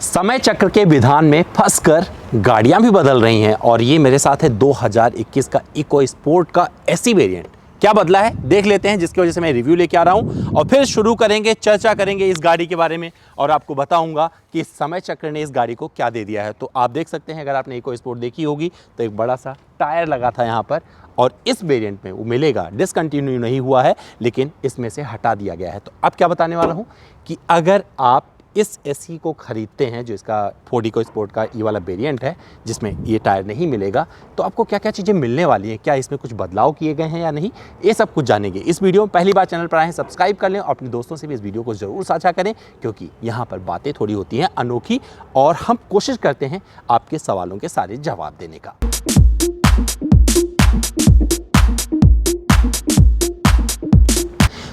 समय चक्र के विधान में फंसकर गाड़ियां भी बदल रही हैं और ये मेरे साथ है 2021 का इको स्पोर्ट का एसी वेरिएंट। क्या बदला है देख लेते हैं, जिसकी वजह से मैं रिव्यू लेके आ रहा हूं और फिर शुरू करेंगे, चर्चा करेंगे इस गाड़ी के बारे में और आपको बताऊंगा कि समय चक्र ने इस गाड़ी को क्या दे दिया है। तो आप देख सकते हैं, अगर आपने इको स्पोर्ट देखी होगी तो एक बड़ा सा टायर लगा था यहाँ पर और इस वेरिएंट में वो मिलेगा, डिसकंटिन्यू नहीं हुआ है लेकिन इसमें से हटा दिया गया है। तो अब क्या बताने वाला हूँ कि अगर आप इस एसी को खरीदते हैं, जो इसका फोर्ड इको स्पोर्ट का ये वाला वेरिएंट है जिसमें ये टायर नहीं मिलेगा, तो आपको क्या क्या चीज़ें मिलने वाली हैं, क्या इसमें कुछ बदलाव किए गए हैं या नहीं, ये सब कुछ जानेंगे इस वीडियो में। पहली बार चैनल पर आए हैं सब्सक्राइब कर लें और अपने दोस्तों से भी इस वीडियो को ज़रूर साझा करें, क्योंकि यहाँ पर बातें थोड़ी होती हैं अनोखी और हम कोशिश करते हैं आपके सवालों के सारे जवाब देने का।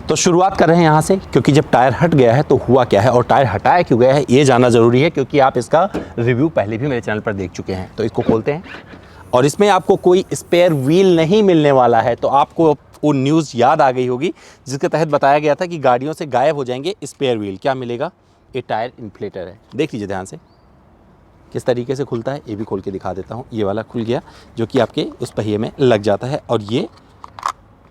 तो शुरुआत कर रहे हैं यहाँ से, क्योंकि जब टायर हट गया है तो हुआ क्या है और टायर हटाया क्यों गया है ये जानना ज़रूरी है, क्योंकि आप इसका रिव्यू पहले भी मेरे चैनल पर देख चुके हैं। तो इसको खोलते हैं और इसमें आपको कोई स्पेयर व्हील नहीं मिलने वाला है। तो आपको वो न्यूज़ याद आ गई होगी जिसके तहत बताया गया था कि गाड़ियों से गायब हो जाएंगे स्पेयर व्हील। क्या मिलेगा? ये टायर इन्फ्लेटर है। देख लीजिए ध्यान से किस तरीके से खुलता है, ये भी खोल के दिखा देता हूँ। ये वाला खुल गया जो कि आपके उस पहिए में लग जाता है और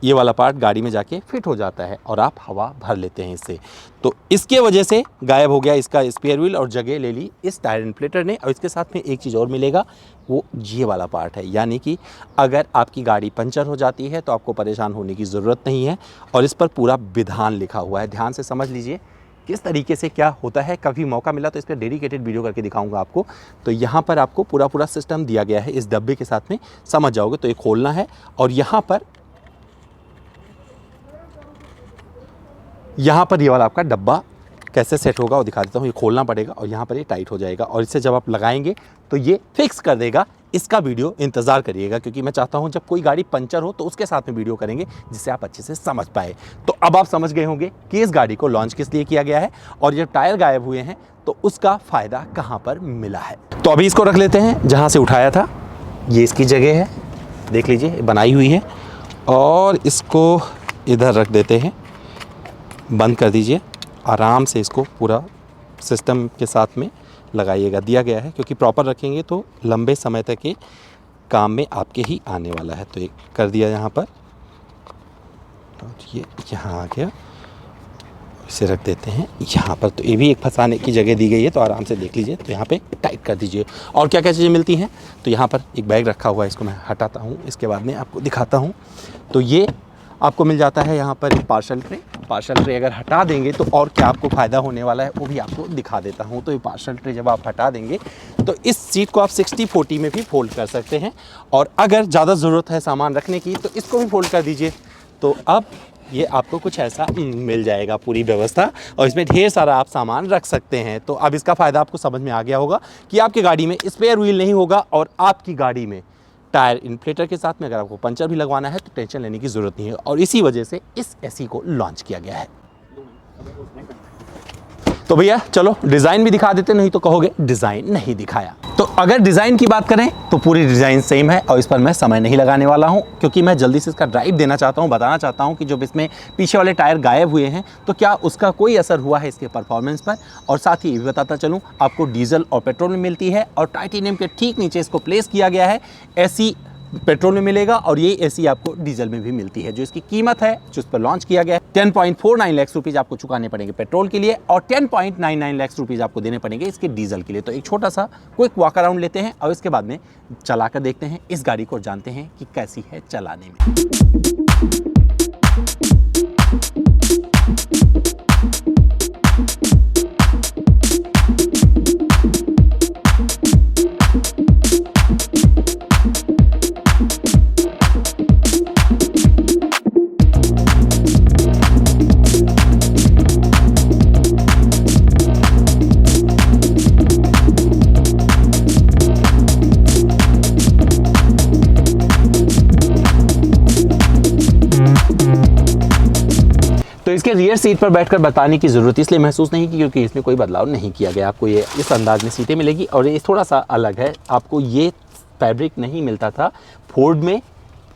ये वाला पार्ट गाड़ी में जाके फिट हो जाता है और आप हवा भर लेते हैं इससे। तो इसके वजह से गायब हो गया इसका स्पेयर व्हील और जगह ले ली इस टायर इन्फ्लेटर ने। और इसके साथ में एक चीज़ और मिलेगा, वो ये वाला पार्ट है, यानी कि अगर आपकी गाड़ी पंचर हो जाती है तो आपको परेशान होने की ज़रूरत नहीं है और इस पर पूरा विधान लिखा हुआ है। ध्यान से समझ लीजिए किस तरीके से क्या होता है। कभी मौका मिला तो इस पर डेडिकेटेड वीडियो करके दिखाऊंगा आपको। तो यहाँ पर आपको पूरा सिस्टम दिया गया है इस डब्बे के साथ में, समझ जाओगे। तो ये खोलना है और यहाँ पर ये वाला आपका डब्बा कैसे सेट होगा वो दिखा देता हूँ। ये खोलना पड़ेगा और यहाँ पर ये टाइट हो जाएगा और इसे जब आप लगाएंगे तो ये फिक्स कर देगा। इसका वीडियो इंतज़ार करिएगा, क्योंकि मैं चाहता हूँ जब कोई गाड़ी पंचर हो तो उसके साथ में वीडियो करेंगे जिससे आप अच्छे से समझ पाए। तो अब आप समझ गए होंगे कि इस गाड़ी को लॉन्च किस लिए किया गया है और जब टायर गायब हुए हैं तो उसका फ़ायदा कहाँ पर मिला है। तो अभी इसको रख लेते हैं जहाँ से उठाया था। ये इसकी जगह है, देख लीजिए बनाई हुई है और इसको इधर रख देते हैं। बंद कर दीजिए, आराम से इसको पूरा सिस्टम के साथ में लगाइएगा। दिया गया है क्योंकि प्रॉपर रखेंगे तो लंबे समय तक के काम में आपके ही आने वाला है। तो ये कर दिया यहाँ पर और ये यहाँ आ गया, इसे रख देते हैं यहाँ पर। तो ये भी एक फंसाने की जगह दी गई है, तो आराम से देख लीजिए। तो यहाँ पे टाइट कर दीजिए। और क्या क्या चीज़ें मिलती हैं, तो यहाँ पर एक बैग रखा हुआ है, इसको मैं हटाता हूँ, इसके बाद में आपको दिखाता हूँ। तो ये आपको मिल जाता है यहाँ पर एक पार्सल ट्रे अगर हटा देंगे तो और क्या आपको फ़ायदा होने वाला है वो भी आपको दिखा देता हूँ। तो ये पार्सल ट्रे जब आप हटा देंगे तो इस सीट को आप 60-40 में भी फोल्ड कर सकते हैं और अगर ज़्यादा ज़रूरत है सामान रखने की तो इसको भी फोल्ड कर दीजिए। तो अब ये आपको कुछ ऐसा मिल जाएगा पूरी व्यवस्था और इसमें ढेर सारा आप सामान रख सकते हैं। तो अब इसका फ़ायदा आपको समझ में आ गया होगा कि आपकी गाड़ी में स्पेयर व्हील नहीं होगा और आपकी गाड़ी में टायर इन्फ्लेटर के साथ में अगर आपको पंचर भी लगवाना है तो टेंशन लेने की ज़रूरत नहीं है और इसी वजह से इस एसी को लॉन्च किया गया है। तो भैया चलो डिज़ाइन भी दिखा देते, नहीं तो कहोगे डिज़ाइन नहीं दिखाया। तो अगर डिज़ाइन की बात करें तो पूरी डिज़ाइन सेम है और इस पर मैं समय नहीं लगाने वाला हूं, क्योंकि मैं जल्दी से इसका ड्राइव देना चाहता हूं, बताना चाहता हूं कि जब इसमें पीछे वाले टायर गायब हुए हैं तो क्या उसका कोई असर हुआ है इसके परफॉर्मेंस पर। और साथ ही ये भी बताता चलूँ, आपको डीजल और पेट्रोल में मिलती है और टाइटेनियम के ठीक नीचे इसको प्लेस किया गया है। एसी पेट्रोल में मिलेगा और ये एसी आपको डीजल में भी मिलती है। जो इसकी कीमत है जो इस पर लॉन्च किया गया है 10.49 लाख रुपीज़ आपको चुकाने पड़ेंगे पेट्रोल के लिए और 10.99 लाख रुपीज़ आपको देने पड़ेंगे इसके डीजल के लिए। तो एक छोटा सा क्विक वॉक अराउंड लेते हैं और इसके बाद में चला कर देखते हैं इस गाड़ी को, जानते हैं कि कैसी है चलाने में। इसके रियर सीट पर बैठकर बताने की ज़रूरत इसलिए महसूस नहीं की क्योंकि इसमें कोई बदलाव नहीं किया गया। आपको ये इस अंदाज में सीटें मिलेगी और ये थोड़ा सा अलग है। आपको ये फैब्रिक नहीं मिलता था फोर्ड में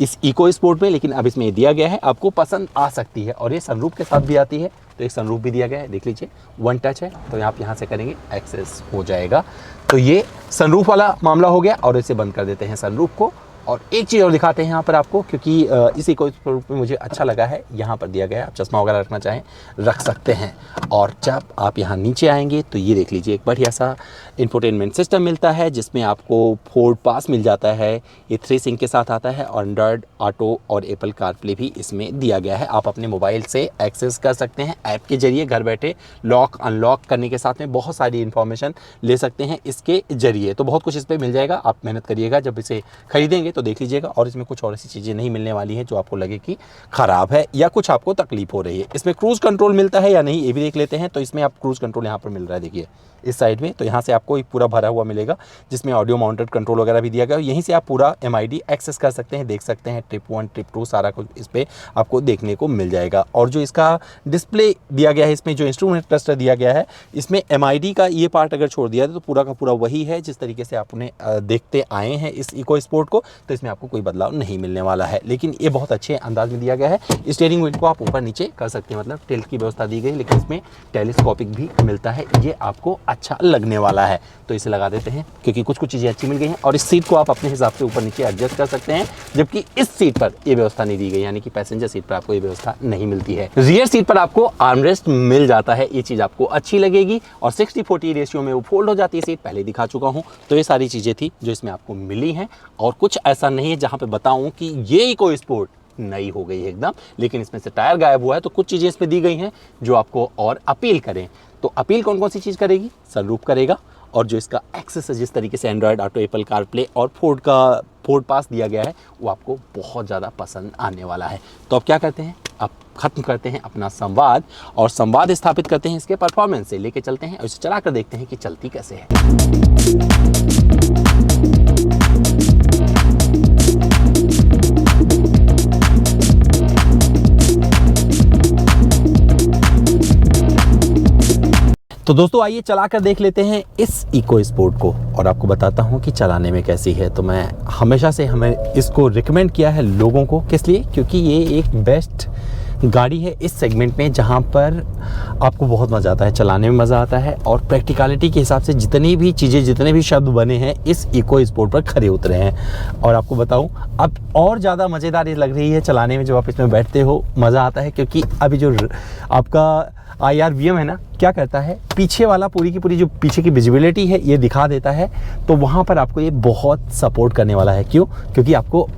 इस इको स्पोर्ट में, लेकिन अब इसमें ये दिया गया है, आपको पसंद आ सकती है। और ये सनरूफ के साथ भी आती है, तो एक सनरूफ भी दिया गया है, देख लीजिए, वन टच है, तो आप यहाँ से करेंगे एक्सेस हो जाएगा। तो ये सनरूफ वाला मामला हो गया। और इसे बंद कर देते हैं सनरूफ को। और एक चीज़ और दिखाते हैं यहाँ पर आपको, क्योंकि इसी को में मुझे अच्छा लगा है, यहाँ पर दिया गया है, आप चश्मा वगैरह रखना चाहें रख सकते हैं। और जब आप यहाँ नीचे आएंगे तो ये देख लीजिए, एक बढ़िया सा इंफोटेनमेंट सिस्टम मिलता है, जिसमें आपको फोर्ड पास मिल जाता है, ये 3 सिंक के साथ आता है, और एंड्रॉयड ऑटो और एप्पल कारप्ले भी इसमें दिया गया है। आप अपने मोबाइल से एक्सेस कर सकते हैं ऐप के जरिए, घर बैठे लॉक अनलॉक करने के साथ में बहुत सारी इन्फॉर्मेशन ले सकते हैं इसके जरिए। तो बहुत कुछ इस पर मिल जाएगा, आप मेहनत करिएगा, जब इसे खरीदेंगे तो देख लीजिएगा। और इसमें कुछ और ऐसी चीज़ें नहीं मिलने वाली हैं जो आपको लगे कि ख़राब है या कुछ आपको तकलीफ हो रही है। इसमें क्रूज़ कंट्रोल मिलता है या नहीं, ये भी देख लेते हैं। तो इसमें आप क्रूज़ कंट्रोल यहाँ पर मिल रहा है, देखिए इस साइड में, तो यहाँ से आपको एक पूरा भरा हुआ मिलेगा, जिसमें ऑडियो माउंटेड कंट्रोल वगैरह भी दिया गया है। यहीं से आप पूरा MID एक्सेस कर सकते हैं, देख सकते हैं, ट्रिप 1 ट्रिप 2 सारा कुछ इस पर आपको देखने को मिल जाएगा। और जो इसका डिस्प्ले दिया गया है, इसमें जो इंस्ट्रूमेंट क्लस्टर दिया गया है, इसमें MID का ये पार्ट अगर छोड़ दिया तो पूरा का पूरा वही है जिस तरीके से आप उन्हें देखते आए हैं इस इको स्पोर्ट को। तो इसमें आपको कोई बदलाव नहीं मिलने वाला है, लेकिन ये बहुत अच्छे अंदाज में दिया गया है। स्टीयरिंग व्हील को आप ऊपर नीचे कर सकते हैं, मतलब टिल्ट की व्यवस्था दी गई, लेकिन इसमें टेलीस्कोपिक भी मिलता है, ये आपको अच्छा लगने वाला है। तो इसे लगा देते हैं, क्योंकि कुछ कुछ चीज़ें अच्छी मिल गई हैं। और इस सीट को आप अपने हिसाब से ऊपर नीचे एडजस्ट कर सकते हैं, जबकि इस सीट पर ये व्यवस्था नहीं दी गई, यानी कि पैसेंजर सीट पर आपको ये व्यवस्था नहीं मिलती है। रियर सीट पर आपको आर्मरेस्ट मिल जाता है, ये चीज़ आपको अच्छी लगेगी। और 60-40 रेशियो में वो फोल्ड हो जाती है सीट, पहले दिखा चुका हूँ। तो ये सारी चीज़ें थी जो इसमें आपको मिली हैं। और कुछ ऐसा नहीं है जहाँ पे बताऊँ कि ये इको स्पोर्ट नई हो गई है एकदम, लेकिन इसमें से टायर गायब हुआ है। तो कुछ चीज़ें इसमें दी गई हैं जो आपको और अपील करें। तो अपील कौन कौन सी चीज़ करेगी? सनरूफ करेगा, और जो इसका एक्सेस है, जिस तरीके से एंड्रॉयड ऑटो, एप्पल कारप्ले और फोर्ड पास दिया गया है, वो आपको बहुत ज़्यादा पसंद आने वाला है। तो अब क्या करते हैं, अब ख़त्म करते हैं अपना संवाद और संवाद स्थापित करते हैं इसके परफॉर्मेंस से, लेके चलते हैं और इसे चला कर देखते हैं कि चलती कैसे है। तो दोस्तों आइए चला कर देख लेते हैं इस इको स्पोर्ट को, और आपको बताता हूं कि चलाने में कैसी है। तो मैं हमेशा से हमें इसको रिकमेंड किया है लोगों को, किस लिए? क्योंकि ये एक बेस्ट गाड़ी है इस सेगमेंट में, जहां पर आपको बहुत मज़ा आता है, चलाने में मज़ा आता है। और प्रैक्टिकलिटी के हिसाब से जितनी भी चीज़ें, जितने भी शब्द बने हैं इस इको स्पोर्ट पर खरे उतरे हैं। और आपको बताऊं, अब और ज़्यादा मज़ेदार ये लग रही है चलाने में, जब आप इसमें बैठते हो मज़ा आता है। क्योंकि अभी जो आपका IRVM है ना, क्या करता है, पीछे वाला पूरी की पूरी जो पीछे की विजिबिलिटी है ये दिखा देता है। तो वहाँ पर आपको ये बहुत सपोर्ट करने वाला है। क्यों? क्योंकि आपको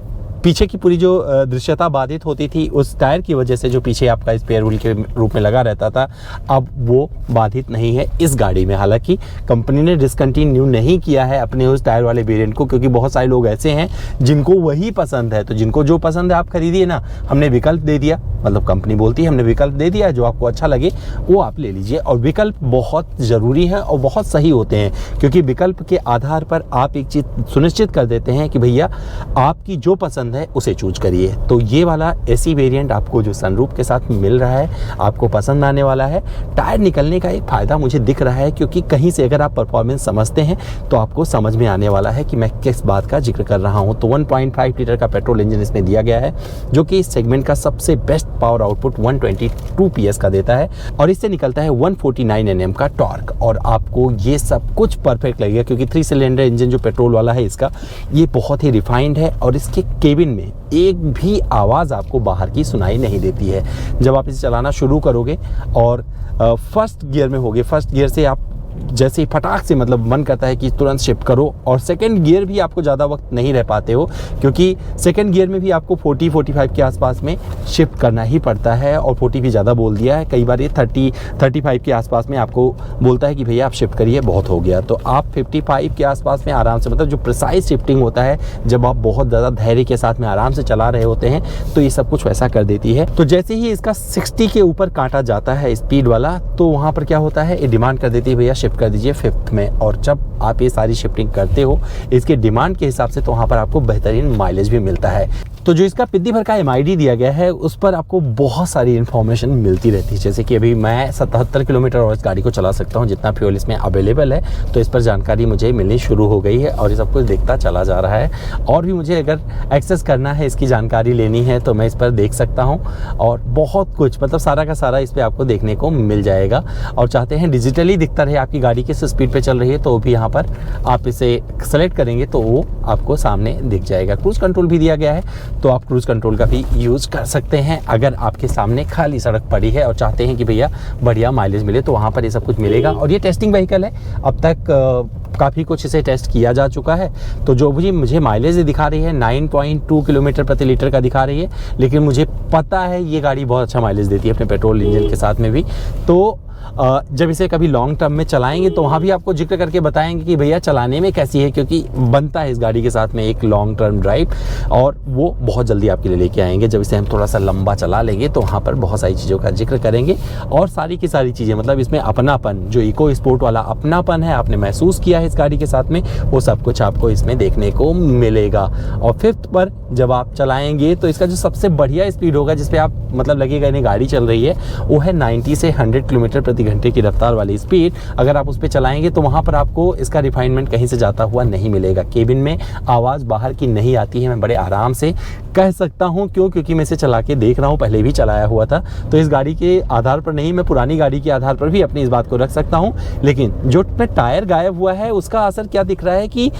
पीछे की पूरी जो दृश्यता बाधित होती थी उस टायर की वजह से, जो पीछे आपका स्पेयर व्हील के रूप में लगा रहता था, अब वो बाधित नहीं है इस गाड़ी में। हालांकि कंपनी ने डिसकंटिन्यू नहीं किया है अपने उस टायर वाले वेरिएंट को, क्योंकि बहुत सारे लोग ऐसे हैं जिनको वही पसंद है। तो जिनको जो पसंद है आप खरीदिए ना, हमने विकल्प दे दिया, मतलब कंपनी बोलती है हमने विकल्प दे दिया है, जो आपको अच्छा लगे वो आप ले लीजिए। और विकल्प बहुत ज़रूरी है और बहुत सही होते हैं, क्योंकि विकल्प के आधार पर आप एक चीज़ सुनिश्चित कर देते हैं कि भैया आपकी जो पसंद है उसे चूज करिए। तो ये वाला एसी वेरिएंट आपको जो सनरूफ के साथ मिल रहा है आपको पसंद आने वाला है। टायर निकलने का एक फ़ायदा मुझे दिख रहा है, क्योंकि कहीं से अगर आप परफॉर्मेंस समझते हैं तो आपको समझ में आने वाला है कि मैं किस बात का जिक्र कर रहा हूं। तो 1.5 लीटर का पेट्रोल इंजन इसमें दिया गया है, जो कि इस सेगमेंट का सबसे बेस्ट पावर आउटपुट 122 PS का देता है, और इससे निकलता है 149 Nm का टॉर्क। और आपको ये सब कुछ परफेक्ट लगेगा, क्योंकि 3 सिलेंडर इंजन जो पेट्रोल वाला है इसका, ये बहुत ही रिफाइंड है। और इसके केबिन में एक भी आवाज़ आपको बाहर की सुनाई नहीं देती है। जब आप इसे चलाना शुरू करोगे और फर्स्ट गियर में होगे, फर्स्ट गियर से आप जैसे ही फटाक से, मतलब मन करता है कि तुरंत शिफ्ट करो। और सेकंड गियर भी आपको ज़्यादा वक्त नहीं रह पाते हो, क्योंकि सेकंड गियर में भी आपको 40-45 के आसपास में शिफ्ट करना ही पड़ता है। और 40 भी ज़्यादा बोल दिया है, कई बार ये 30-35 के आसपास में आपको बोलता है कि भैया आप शिफ्ट करिए, बहुत हो गया। तो आप 55 के आसपास में आराम से, मतलब जो प्रिसाइज शिफ्टिंग होता है, जब आप बहुत ज़्यादा धैर्य के साथ में आराम से चला रहे होते हैं, तो ये सब कुछ वैसा कर देती है। तो जैसे ही इसका 60 के ऊपर काटा जाता है स्पीड वाला, तो वहाँ पर क्या होता है, ये डिमांड कर देती है भैया शिफ्ट कर दीजिए 5th में। और जब आप ये सारी शिफ्टिंग करते हो इसके डिमांड के हिसाब से, तो वहाँ पर आपको बेहतरीन माइलेज भी मिलता है। तो जो इसका पिद्दी भर का MID दिया गया है उस पर आपको बहुत सारी इन्फॉर्मेशन मिलती रहती है। जैसे कि अभी मैं 77 किलोमीटर और इस गाड़ी को चला सकता हूँ, जितना फ्यूल इसमें अवेलेबल है, तो इस पर जानकारी मुझे मिलनी शुरू हो गई है और ये सब कुछ देखता चला जा रहा है। और भी मुझे अगर एक्सेस करना है, इसकी जानकारी लेनी है, तो मैं इस पर देख सकता हूँ और बहुत कुछ मतलब सारा का सारा इस पर आपको देखने को मिल जाएगा। और चाहते हैं डिजिटली दिखता रहे आपकी गाड़ी किस स्पीड पे चल रही है, तो भी यहाँ पर आप इसे सेलेक्ट करेंगे तो वो आपको सामने दिख जाएगा। क्रूज़ कंट्रोल भी दिया गया है, तो आप क्रूज़ कंट्रोल का भी यूज़ कर सकते हैं। अगर आपके सामने खाली सड़क पड़ी है और चाहते हैं कि भैया बढ़िया माइलेज मिले, तो वहाँ पर ये सब कुछ मिलेगा। और ये टेस्टिंग व्हीकल है, अब तक काफ़ी कुछ इसे टेस्ट किया जा चुका है। तो जो भी मुझे माइलेज दिखा रही है 9.2 किलोमीटर प्रति लीटर का दिखा रही है, लेकिन मुझे पता है ये गाड़ी बहुत अच्छा माइलेज देती है अपने पेट्रोल इंजन के साथ में भी। तो जब इसे कभी लॉन्ग टर्म में चलाएंगे तो वहाँ भी आपको जिक्र करके बताएंगे कि भैया चलाने में कैसी है, क्योंकि बनता है इस गाड़ी के साथ में एक लॉन्ग टर्म ड्राइव, और वो बहुत जल्दी आपके लिए लेके आएंगे। जब इसे हम थोड़ा सा लंबा चला लेंगे तो वहाँ पर बहुत सारी चीज़ों का जिक्र करेंगे और सारी की सारी चीज़ें, मतलब इसमें अपनापन, जो इको स्पोर्ट वाला अपनापन है आपने महसूस किया है इस गाड़ी के साथ में, वो सब कुछ आपको इसमें देखने को मिलेगा। और फिफ्थ पर जब आप चलाएंगे तो इसका जो सबसे बढ़िया स्पीड होगा, जिस पे आप मतलब लगेगा इन्हें गाड़ी चल रही है, वो है 90 से 100 किलोमीटर प्रति घंटे की रफ्तार वाली स्पीड। अगर आप उस पर चलाएंगे तो वहाँ पर आपको इसका रिफाइनमेंट कहीं से जाता हुआ नहीं मिलेगा। केबिन में आवाज़ बाहर की नहीं आती है, मैं बड़े आराम से कह सकता हूँ। क्योंकि मैं इसे चला के देख रहा हूँ, पहले भी चलाया हुआ था, तो इस गाड़ी के आधार पर नहीं, मैं पुरानी गाड़ी के आधार पर भी अपनी इस बात को रख सकता हूँ। लेकिन जो टायर गायब हुआ है उसका असर क्या दिख रहा है कि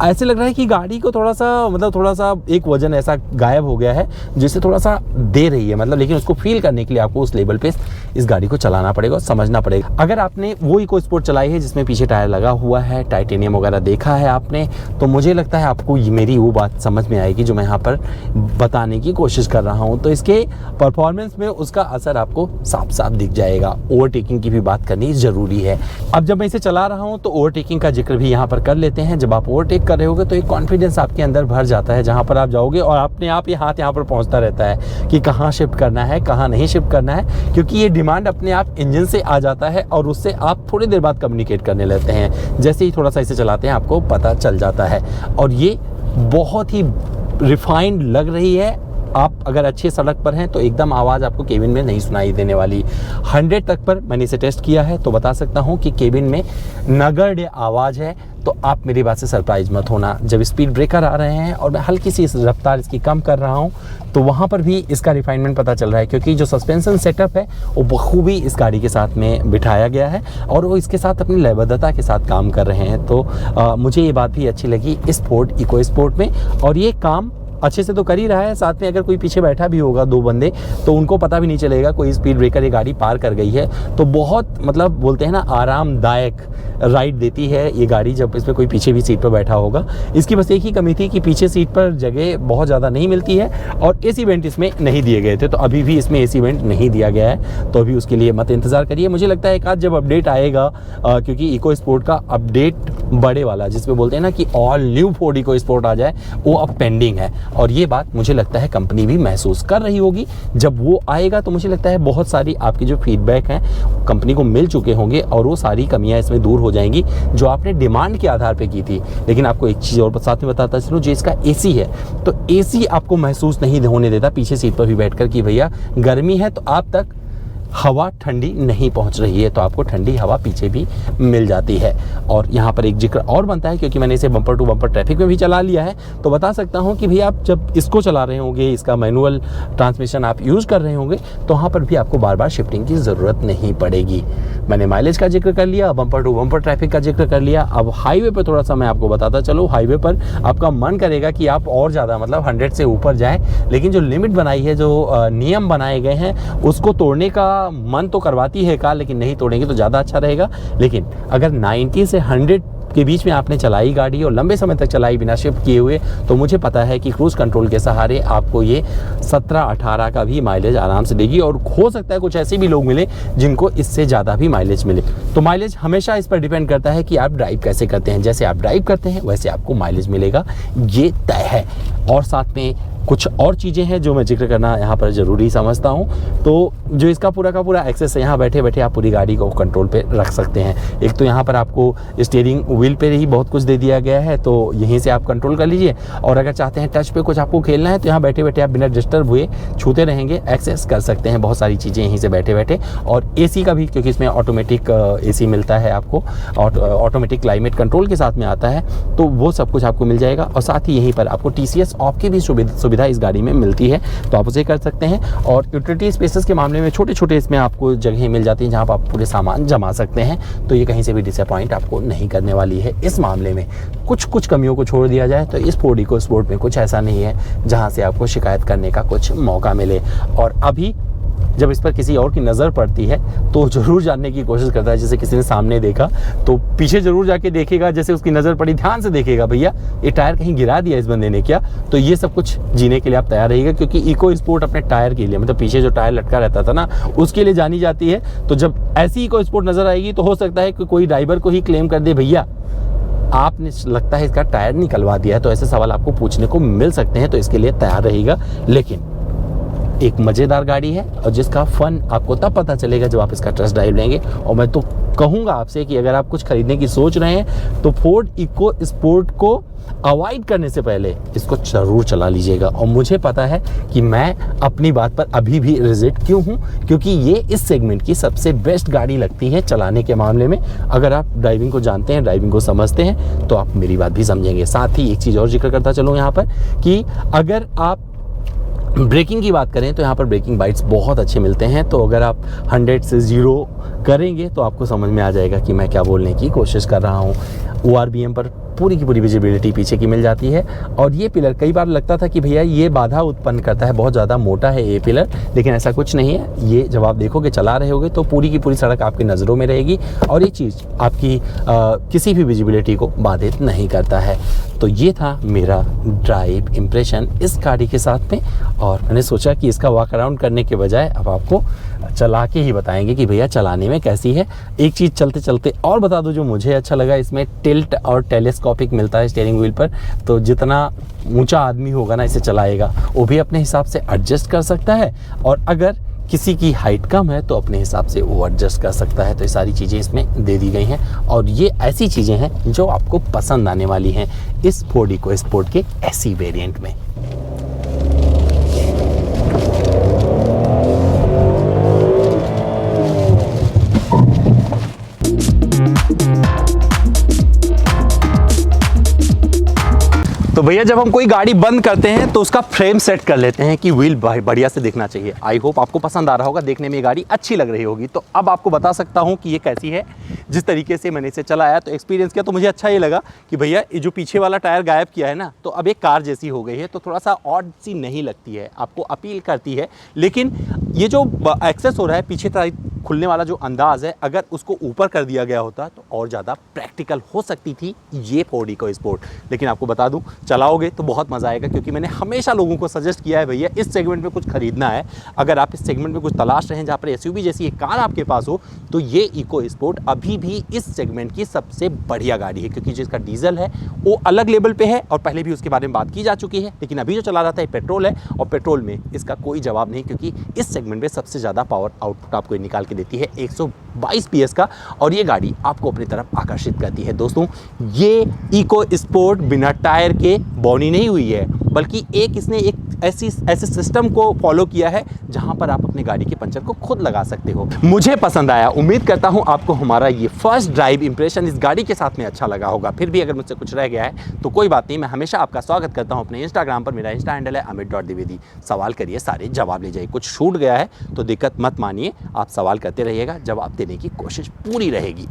ऐसे लग रहा है कि गाड़ी को थोड़ा सा एक वजन ऐसा गायब हो गया है जिससे थोड़ा सा दे रही है, मतलब। लेकिन उसको फील करने के लिए आपको उस लेवल पे इस गाड़ी को चलाना पड़ेगा और समझना पड़ेगा। अगर आपने वो इको स्पोर्ट चलाई है जिसमें पीछे टायर लगा हुआ है, टाइटेनियम वगैरह देखा है आपने, तो मुझे लगता है आपको मेरी वो बात समझ में आएगी जो मैं यहाँ पर बताने की कोशिश कर रहा हूँ। तो इसके परफॉर्मेंस में उसका असर आपको साफ साफ दिख जाएगा। ओवरटेकिंग की भी बात करनी ज़रूरी है। अब जब मैं इसे चला रहा हूँ तो ओवरटेकिंग का जिक्र भी यहाँ पर कर लेते हैं। जब आप ओवरटेक कर रहे होगे तो एक कॉन्फिडेंस आपके अंदर भर जाता है, जहाँ पर आप जाओगे और अपने आप ये हाथ यहाँ पर पहुँचता रहता है कि कहाँ शिफ्ट करना है, कहाँ नहीं शिफ्ट करना है, क्योंकि ये डिमांड अपने आप इंजन से आ जाता है और उससे आप थोड़ी देर बाद कम्युनिकेट करने लगते हैं। जैसे ही थोड़ा सा इसे चलाते हैं आपको पता चल जाता है। और ये बहुत ही रिफाइंड लग रही है। आप अगर अच्छी सड़क पर हैं तो एकदम आवाज़ आपको केबिन में नहीं सुनाई देने वाली। 100 तक पर मैंने इसे टेस्ट किया है तो बता सकता हूं कि केबिन में नगण्य आवाज़ है। तो आप मेरी बात से सरप्राइज मत होना, जब स्पीड ब्रेकर आ रहे हैं और मैं हल्की सी रफ्तार इसकी कम कर रहा हूं तो वहां पर भी इसका रिफाइनमेंट पता चल रहा है, क्योंकि जो सस्पेंशन सेटअप है वो बखूबी इस गाड़ी के साथ में बिठाया गया है और वो इसके साथ अपनी लयबद्धता के साथ काम कर रहे हैं। तो मुझे ये बात भी अच्छी लगी स्पोर्ट इको स्पोर्ट में, और ये काम अच्छे से तो कर ही रहा है। साथ में अगर कोई पीछे बैठा भी होगा 2 बंदे तो उनको पता भी नहीं चलेगा कोई स्पीड ब्रेकर ये गाड़ी पार कर गई है। तो बहुत मतलब बोलते हैं ना आरामदायक राइड देती है ये गाड़ी जब इसमें कोई पीछे भी सीट पर बैठा होगा। इसकी बस एक ही कमी थी कि पीछे सीट पर जगह बहुत ज़्यादा नहीं मिलती है और एसी वेंट इसमें नहीं दिए गए थे। तो अभी भी इसमें एसी वेंट नहीं दिया गया है, तो अभी उसके लिए मत इंतज़ार करिए। मुझे लगता है एक आध जब अपडेट आएगा, क्योंकि इको स्पोर्ट का अपडेट बड़े वाला जिसमें बोलते हैं ना कि all new Ford EcoSport आ जाए, वो अब पेंडिंग है। और ये बात मुझे लगता है कंपनी भी महसूस कर रही होगी। जब वो आएगा तो मुझे लगता है बहुत सारी आपकी जो फीडबैक हैं कंपनी को मिल चुके होंगे और वो सारी कमियां इसमें दूर हो जाएंगी जो आपने डिमांड के आधार पे की थी। लेकिन आपको एक चीज़ और साथ में बताता चलूँ, जो इसका एसी है तो एसी आपको महसूस नहीं होने देता पीछे सीट पर भी बैठकर कि भैया गर्मी है, तो आप तक हवा ठंडी नहीं पहुंच रही है, तो आपको ठंडी हवा पीछे भी मिल जाती है। और यहाँ पर एक जिक्र और बनता है, क्योंकि मैंने इसे बम्पर टू बम्पर ट्रैफिक में भी चला लिया है, तो बता सकता हूँ कि भैया आप जब इसको चला रहे होंगे, इसका मैनुअल ट्रांसमिशन आप यूज़ कर रहे होंगे, तो वहाँ पर भी आपको बार बार शिफ्टिंग की ज़रूरत नहीं पड़ेगी। मैंने माइलेज का जिक्र कर लिया, बम्पर टू बम्पर ट्रैफिक का जिक्र कर लिया। अब हाईवे पर थोड़ा सा मैं आपको बताता चलूँ। हाईवे पर आपका मन करेगा कि आप और ज़्यादा मतलब 100 से ऊपर जाएँ, लेकिन जो लिमिट बनाई है, जो नियम बनाए गए हैं, उसको तोड़ने का मन तो करवाती है कार, लेकिन नहीं तोड़ेंगे तो ज़्यादा अच्छा रहेगा। लेकिन अगर 90 से 100 के बीच में आपने चलाई गाड़ी और लंबे समय तक चलाई बिना शिफ्ट किए हुए, तो मुझे पता है कि क्रूज़ कंट्रोल के सहारे आपको ये 17-18 का भी माइलेज आराम से देगी, और हो सकता है कुछ ऐसे भी लोग मिले जिनको इससे ज़्यादा भी माइलेज मिले। तो माइलेज हमेशा इस पर डिपेंड करता है कि आप ड्राइव कैसे करते हैं। जैसे आप ड्राइव करते हैं वैसे आपको माइलेज मिलेगा, ये तय है। और साथ में कुछ और चीज़ें हैं जो मैं जिक्र करना यहाँ पर ज़रूरी समझता हूँ। तो जो इसका पूरा का पूरा एक्सेस है, यहाँ बैठे बैठे आप पूरी गाड़ी को कंट्रोल पे रख सकते हैं। एक तो यहाँ पर आपको स्टीयरिंग व्हील पे ही बहुत कुछ दे दिया गया है, तो यहीं से आप कंट्रोल कर लीजिए। और अगर चाहते हैं टच पे कुछ आपको खेलना है तो यहाँ बैठे बैठे आप बिना डिस्टर्ब हुए छूते रहेंगे, एक्सेस कर सकते हैं बहुत सारी चीज़ें यहीं से बैठे बैठे। और AC का भी, क्योंकि इसमें ऑटोमेटिक AC मिलता है आपको, ऑटोमेटिक क्लाइमेट कंट्रोल के साथ में आता है, तो वो सब कुछ आपको मिल जाएगा। और साथ ही यहीं पर आपको TCS ऑफ की भी सुविधा इस गाड़ी में मिलती है, तो आप उसे कर सकते हैं। और यूटिलिटी स्पेसेस के मामले में छोटे छोटे इसमें आपको जगह मिल जाती हैं जहाँ पर आप पूरे सामान जमा सकते हैं, तो ये कहीं से भी डिसअपॉइंट आपको नहीं करने वाली है। इस मामले में कुछ कमियों को छोड़ दिया जाए तो इस Ford EcoSport में कुछ ऐसा नहीं है जहाँ से आपको शिकायत करने का कुछ मौका मिले। और अभी जब इस पर किसी और की नज़र पड़ती है तो ज़रूर जानने की कोशिश करता है। जैसे किसी ने सामने देखा तो पीछे ज़रूर जाके देखेगा, जैसे उसकी नज़र पड़ी ध्यान से देखेगा, भैया ये टायर कहीं गिरा दिया इस बंदे ने क्या। तो ये सब कुछ जीने के लिए आप तैयार रहिएगा, क्योंकि EcoSport अपने टायर के लिए, मतलब पीछे जो टायर लटका रहता था ना, उसके लिए जानी जाती है। तो जब ऐसी EcoSport नज़र आएगी तो हो सकता है कि कोई ड्राइवर को ही क्लेम कर दे, भैया आपने लगता है इसका टायर निकलवा दिया है। तो ऐसे सवाल आपको पूछने को मिल सकते हैं, तो इसके लिए तैयार रहिएगा। लेकिन एक मज़ेदार गाड़ी है, और जिसका फ़न आपको तब पता चलेगा जब आप इसका टेस्ट ड्राइव लेंगे। और मैं तो कहूँगा आपसे कि अगर आप कुछ खरीदने की सोच रहे हैं तो Ford EcoSport को अवॉइड करने से पहले इसको ज़रूर चला लीजिएगा। और मुझे पता है कि मैं अपनी बात पर अभी भी रिजिट क्यों हूँ, क्योंकि ये इस सेगमेंट की सबसे बेस्ट गाड़ी लगती है चलाने के मामले में। अगर आप ड्राइविंग को जानते हैं, ड्राइविंग को समझते हैं, तो आप मेरी बात भी समझेंगे। साथ ही एक चीज़ और जिक्र करता चलूँ यहाँ पर कि अगर आप ब्रेकिंग की बात करें तो यहाँ पर ब्रेकिंग बाइट्स बहुत अच्छे मिलते हैं। तो अगर आप 100 से 0 करेंगे तो आपको समझ में आ जाएगा कि मैं क्या बोलने की कोशिश कर रहा हूँ। ORBM पर पूरी की पूरी विजिबिलिटी पीछे की मिल जाती है। और ये पिलर, कई बार लगता था कि भैया ये बाधा उत्पन्न करता है, बहुत ज़्यादा मोटा है ये पिलर, लेकिन ऐसा कुछ नहीं है। ये जब आप देखोगे, चला रहे होगे, तो पूरी की पूरी सड़क आपकी नज़रों में रहेगी, और ये चीज़ आपकी किसी भी विजिबिलिटी को बाधित नहीं करता है। तो ये था मेरा ड्राइव इम्प्रेशन इस गाड़ी के साथ में। और मैंने सोचा कि इसका वॉक अराउंड करने के बजाय अब आपको चला के ही बताएंगे कि भैया चलाने में कैसी है। एक चीज़ चलते चलते और बता दूं जो मुझे अच्छा लगा, इसमें टिल्ट और टेलीस्कोपिक मिलता है स्टीयरिंग व्हील पर। तो जितना ऊंचा आदमी होगा ना इसे चलाएगा, वो भी अपने हिसाब से एडजस्ट कर सकता है। और अगर किसी की हाइट कम है तो अपने हिसाब से वो एडजस्ट कर सकता है। तो ये सारी चीज़ें इसमें दे दी गई हैं, और ये ऐसी चीज़ें हैं जो आपको पसंद आने वाली हैं इस Ford EcoSport के SE वेरिएंट में। तो भैया जब हम कोई गाड़ी बंद करते हैं तो उसका फ्रेम सेट कर लेते हैं कि व्हील बढ़िया से दिखना चाहिए। आई होप आपको पसंद आ रहा होगा, देखने में ये गाड़ी अच्छी लग रही होगी। तो अब आपको बता सकता हूँ कि ये कैसी है। जिस तरीके से मैंने इसे चलाया तो एक्सपीरियंस किया, तो मुझे अच्छा ये लगा कि भैया ये जो पीछे वाला टायर गायब किया है ना, तो अब एक कार जैसी हो गई है, तो थोड़ा सा ऑड सी नहीं लगती है, आपको अपील करती है। लेकिन ये जो एक्सेस हो रहा है पीछे टायर खुलने वाला जो अंदाज़ है, अगर उसको ऊपर कर दिया गया होता तो और ज़्यादा प्रैक्टिकल हो सकती थी ये Ford EcoSport। लेकिन आपको बता दूं, चलाओगे तो बहुत मज़ा आएगा, क्योंकि मैंने हमेशा लोगों को सजेस्ट किया है भैया इस सेगमेंट में कुछ खरीदना है, अगर आप इस सेगमेंट में कुछ तलाश रहे हैं जहाँ पर SUV जैसी एक कार आपके पास हो, तो ये EcoSport अभी भी इस सेगमेंट की सबसे बढ़िया गाड़ी है। क्योंकि जिसका डीजल है वो अलग लेवल पे है, और पहले भी उसके बारे में बात की जा चुकी है। लेकिन अभी जो चला रहा था ये पेट्रोल है, और पेट्रोल में इसका कोई जवाब नहीं, क्योंकि इस सेगमेंट में सबसे ज़्यादा पावर आउटपुट आपको निकाल के देती है 122 PS का, और ये गाड़ी आपको अपनी तरफ आकर्षित करती है। दोस्तों, ये EcoSport बिना टायर के बॉनी नहीं हुई है, बल्कि इसने एक ऐसे सिस्टम को फॉलो किया है जहां पर आप अपनी गाड़ी के पंचर को खुद लगा सकते हो। मुझे पसंद आया, उम्मीद करता हूं आपको हमारा ये फर्स्ट ड्राइव इंप्रेशन इस गाड़ी के साथ में अच्छा लगा होगा। फिर भी अगर मुझसे कुछ रह गया है तो कोई बात नहीं, मैं हमेशा आपका स्वागत करता हूं अपने इंस्टाग्राम पर। मेरा इंस्टा हैंडल है amit.dwivedi। सवाल करिए, सारे जवाब ले जाइए। कुछ छूट गया है तो दिक्कत मत मानिए, आप सवाल करते रहिएगा, जवाब देने की कोशिश पूरी रहेगी।